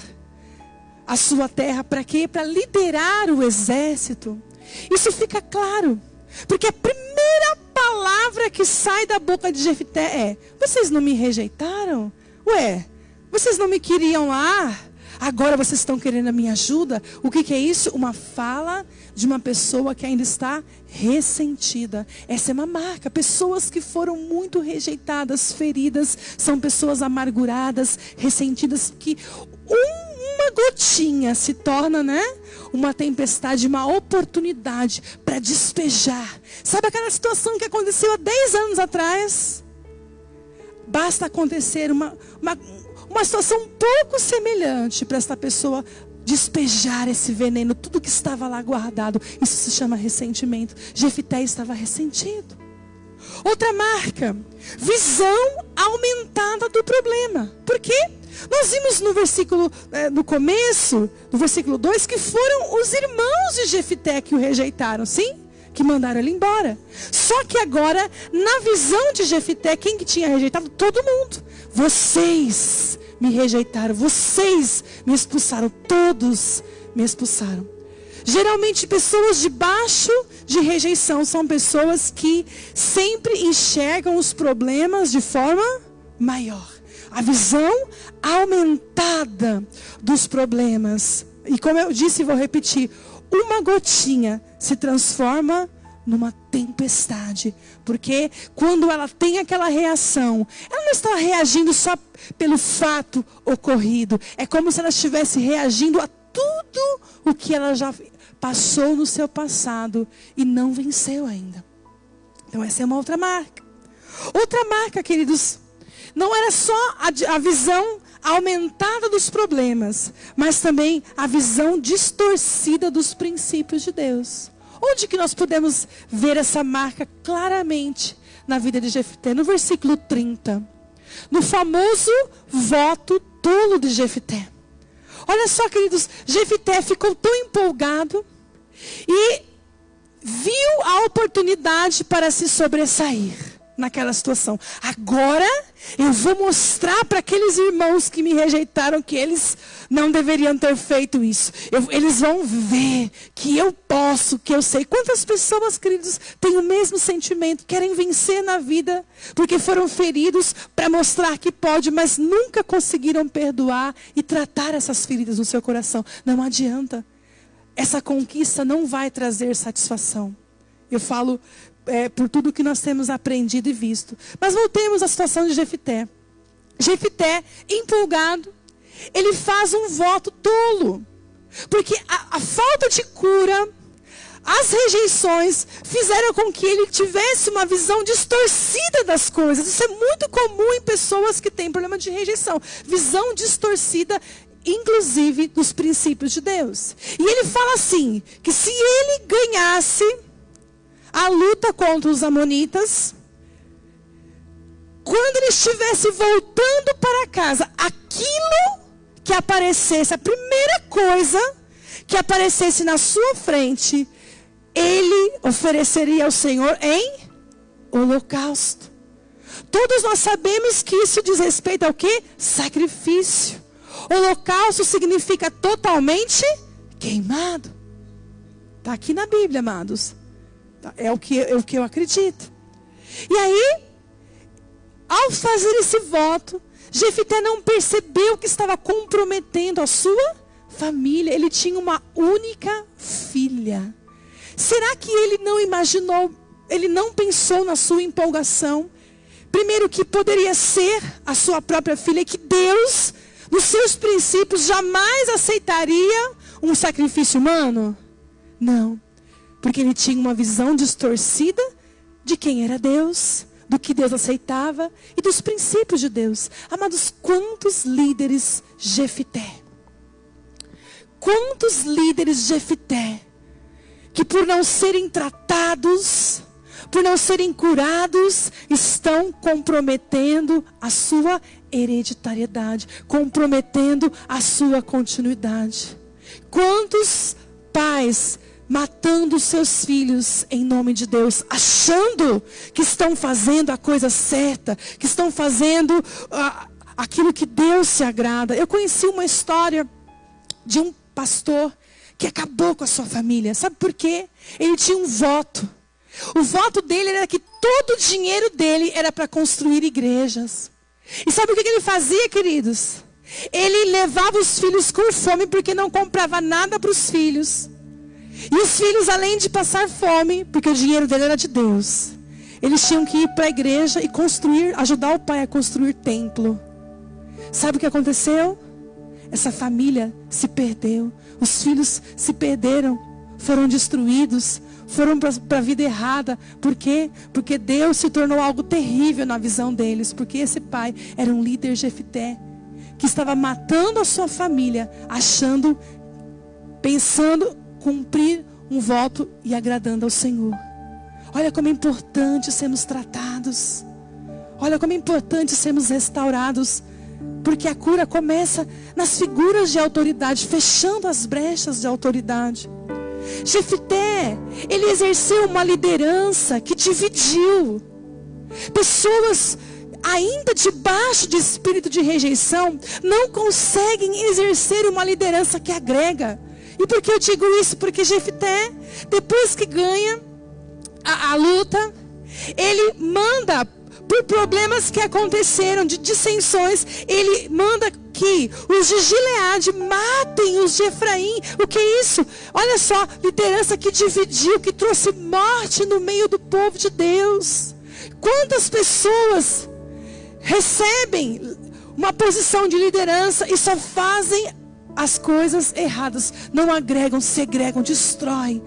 à sua terra, para quê? Para liderar o exército. Isso fica claro, porque a primeira palavra que sai da boca de Jefté é: vocês não me rejeitaram? Ué, vocês não me queriam lá? Agora vocês estão querendo a minha ajuda? O que é isso? Uma fala de uma pessoa que ainda está ressentida. Essa é uma marca. Pessoas que foram muito rejeitadas, feridas, são pessoas amarguradas, ressentidas, que uma gotinha se torna, uma tempestade, uma oportunidade para despejar. Sabe aquela situação que aconteceu há 10 anos atrás? Basta acontecer uma situação um pouco semelhante para essa pessoa despejar esse veneno, tudo que estava lá guardado. Isso se chama ressentimento. Jefté estava ressentido. Outra marca, visão aumentada do problema. Por quê? Nós vimos no começo, no versículo 2, que foram os irmãos de Jefté que o rejeitaram, sim? Que mandaram ele embora. Só que agora, na visão de Jefté, quem que tinha rejeitado? Todo mundo. Vocês me rejeitaram, vocês me expulsaram, todos me expulsaram. Geralmente pessoas debaixo de rejeição são pessoas que sempre enxergam os problemas de forma maior. A visão aumentada dos problemas. E como eu disse e vou repetir, uma gotinha se transforma numa tempestade. Porque quando ela tem aquela reação, ela não está reagindo só pelo fato ocorrido. É como se ela estivesse reagindo a tudo o que ela já passou no seu passado e não venceu ainda. Então essa é uma outra marca. Outra marca, queridos, não era só a visão aumentada dos problemas, mas também a visão distorcida dos princípios de Deus. Onde que nós podemos ver essa marca claramente na vida de Jefté? No versículo 30. No famoso voto tolo de Jefté. Olha só, queridos, Jefté ficou tão empolgado e viu a oportunidade para se sobressair naquela situação. Agora eu vou mostrar para aqueles irmãos que me rejeitaram que eles não deveriam ter feito isso. Eles vão ver que eu posso, que eu sei. Quantas pessoas, queridos, têm o mesmo sentimento, querem vencer na vida porque foram feridos para mostrar que pode, mas nunca conseguiram perdoar e tratar essas feridas no seu coração. Não adianta. Essa conquista não vai trazer satisfação. Eu falo por tudo que nós temos aprendido e visto. Mas voltemos à situação de Jefté. Jefté, empolgado, ele faz um voto tolo. Porque a falta de cura, as rejeições, fizeram com que ele tivesse uma visão distorcida das coisas. Isso é muito comum em pessoas que têm problema de rejeição. Visão distorcida, inclusive, dos princípios de Deus. E ele fala assim, que se ele ganhasse a luta contra os amonitas, quando ele estivesse voltando para casa, aquilo que aparecesse, a primeira coisa que aparecesse na sua frente, ele ofereceria ao Senhor em holocausto. Todos nós sabemos que isso diz respeito ao quê? Sacrifício. Holocausto significa totalmente queimado. Está aqui na Bíblia, amados. É o que eu acredito. E aí, ao fazer esse voto, Jefité não percebeu que estava comprometendo a sua família. Ele tinha uma única filha. Será que ele não imaginou, ele não pensou na sua empolgação? Primeiro, que poderia ser a sua própria filha, que Deus, nos seus princípios, jamais aceitaria um sacrifício humano? Não, porque ele tinha uma visão distorcida de quem era Deus, do que Deus aceitava e dos princípios de Deus. Amados, quantos líderes Jefité, que por não serem tratados, por não serem curados, estão comprometendo a sua hereditariedade, comprometendo a sua continuidade. Quantos pais matando seus filhos em nome de Deus, achando que estão fazendo a coisa certa, que estão fazendo aquilo que Deus se agrada. Eu conheci uma história de um pastor que acabou com a sua família. Sabe por quê? Ele tinha um voto. O voto dele era que todo o dinheiro dele era para construir igrejas. E sabe o que ele fazia, queridos? Ele levava os filhos com fome porque não comprava nada para os filhos. E os filhos, além de passar fome, porque o dinheiro dele era de Deus, eles tinham que ir para a igreja e construir, ajudar o pai a construir templo. Sabe o que aconteceu? Essa família se perdeu. Os filhos se perderam, foram destruídos, foram para a vida errada. Por quê? Porque Deus se tornou algo terrível na visão deles. Porque esse pai era um líder Jefité, que estava matando a sua família, pensando cumprir um voto e agradando ao Senhor. Olha como é importante sermos tratados. Olha como é importante sermos restaurados. Porque a cura começa nas figuras de autoridade, fechando as brechas de autoridade. Jefité, ele exerceu uma liderança que dividiu. Pessoas ainda debaixo de espírito de rejeição não conseguem exercer uma liderança que agrega. E por que eu digo isso? Porque Jefité, depois que ganha a luta, ele manda, por problemas que aconteceram, de dissensões, ele manda que os de Gileade matem os de Efraim. O que é isso? Olha só, liderança que dividiu, que trouxe morte no meio do povo de Deus. Quantas pessoas recebem uma posição de liderança e só fazem as coisas erradas, não agregam, segregam, destroem,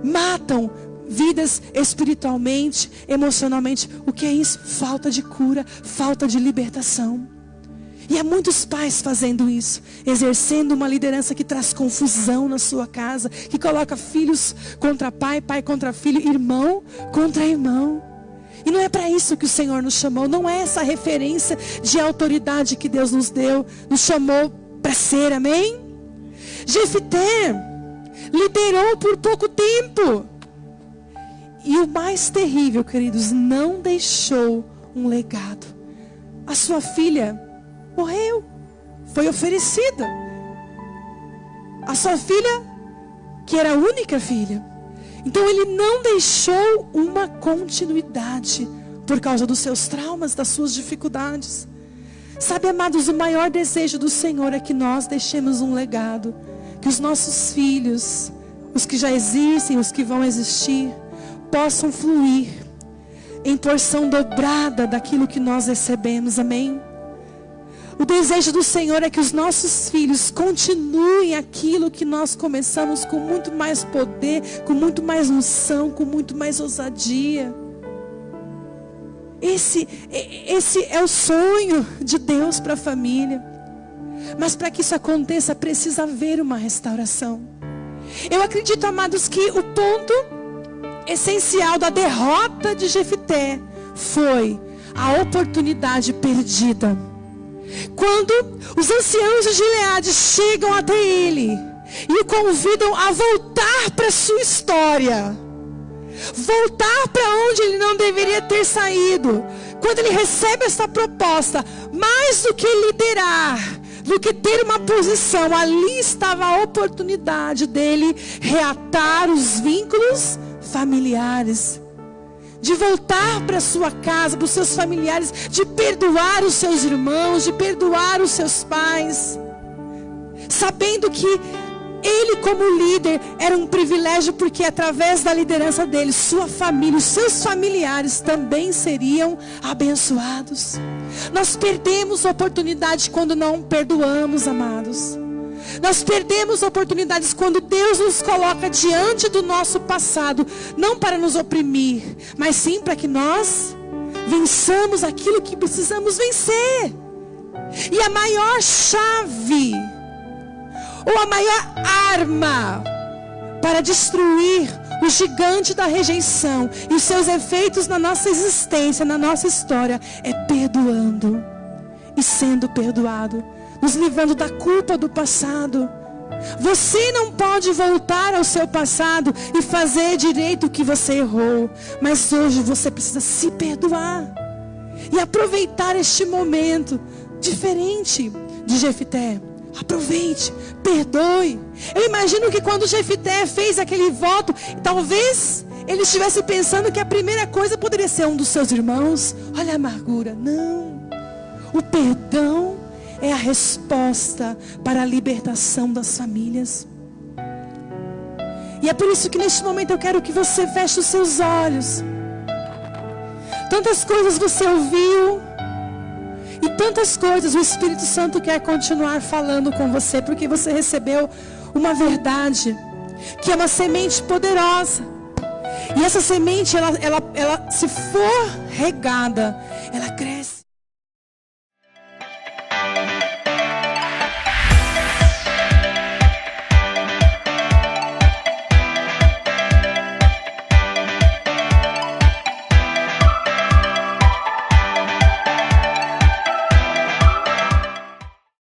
matam vidas espiritualmente, emocionalmente. O que é isso? Falta de cura, falta de libertação. E há muitos pais fazendo isso, exercendo uma liderança que traz confusão na sua casa, que coloca filhos contra pai, pai contra filho, irmão contra irmão. E não é para isso que o Senhor nos chamou, não é essa referência de autoridade que Deus nos deu, nos chamou para ser, amém? Jefité liderou por pouco tempo. E o mais terrível, queridos, não deixou um legado. A sua filha morreu, foi oferecida. A sua filha, que era a única filha. Então ele não deixou uma continuidade por causa dos seus traumas, das suas dificuldades. Sabe, amados, o maior desejo do Senhor é que nós deixemos um legado. Que os nossos filhos, os que já existem, os que vão existir, possam fluir em porção dobrada daquilo que nós recebemos, amém? O desejo do Senhor é que os nossos filhos continuem aquilo que nós começamos com muito mais poder, com muito mais unção, com muito mais ousadia. Esse é o sonho de Deus para a família. Mas para que isso aconteça, precisa haver uma restauração. Eu acredito, amados, que o ponto essencial da derrota de Jefité foi a oportunidade perdida. Quando os anciãos de Gileade chegam até ele e o convidam a voltar para a sua história, voltar para onde ele não deveria ter saído, quando ele recebe essa proposta, mais do que liderar, do que ter uma posição, ali estava a oportunidade dele reatar os vínculos familiares, de voltar para sua casa, para os seus familiares, de perdoar os seus irmãos, de perdoar os seus pais, sabendo que ele como líder era um privilégio, porque através da liderança dele, sua família, os seus familiares também seriam abençoados. Nós perdemos oportunidades quando não perdoamos, amados. Nós perdemos oportunidades quando Deus nos coloca diante do nosso passado, não para nos oprimir, mas sim para que nós vençamos aquilo que precisamos vencer. E a maior chave, ou a maior arma para destruir o gigante da rejeição e os seus efeitos na nossa existência, na nossa história, é perdoando e sendo perdoado, nos livrando da culpa do passado. Você não pode voltar ao seu passado e fazer direito o que você errou, mas hoje você precisa se perdoar e aproveitar este momento diferente de Jefté. Aproveite, perdoe. Eu imagino que quando Jefté fez aquele voto, talvez ele estivesse pensando que a primeira coisa poderia ser um dos seus irmãos. Olha a amargura. Não. O perdão é a resposta para a libertação das famílias. E é por isso que neste momento eu quero que você feche os seus olhos. Tantas coisas você ouviu, e tantas coisas o Espírito Santo quer continuar falando com você, porque você recebeu uma verdade, que é uma semente poderosa. E essa semente, ela se for regada, ela cresce.